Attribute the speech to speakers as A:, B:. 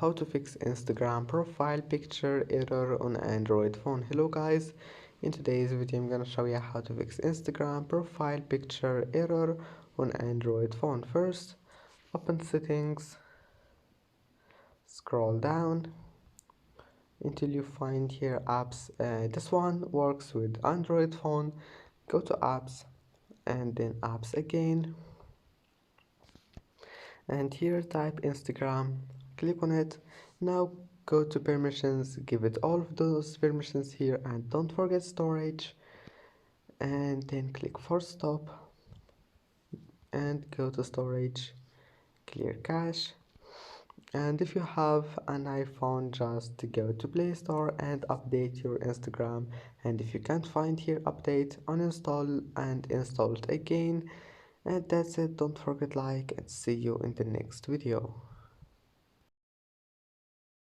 A: how to fix Instagram profile picture error on Android phone. Hello guys, in today's video I'm gonna show you how to fix Instagram profile picture error on Android phone. First, open settings, scroll down until you find here apps. This one works with Android phone. Go to apps and then apps again, and here type Instagram, click on it. Now go to permissions, give it all of those permissions here, and don't forget storage, and then click force stop and go to storage, clear cache. And if you have an iPhone, just go to Play Store and update your Instagram. And if you can't find here update, uninstall and install it again. And that's it. Don't forget like, and see you in the next video.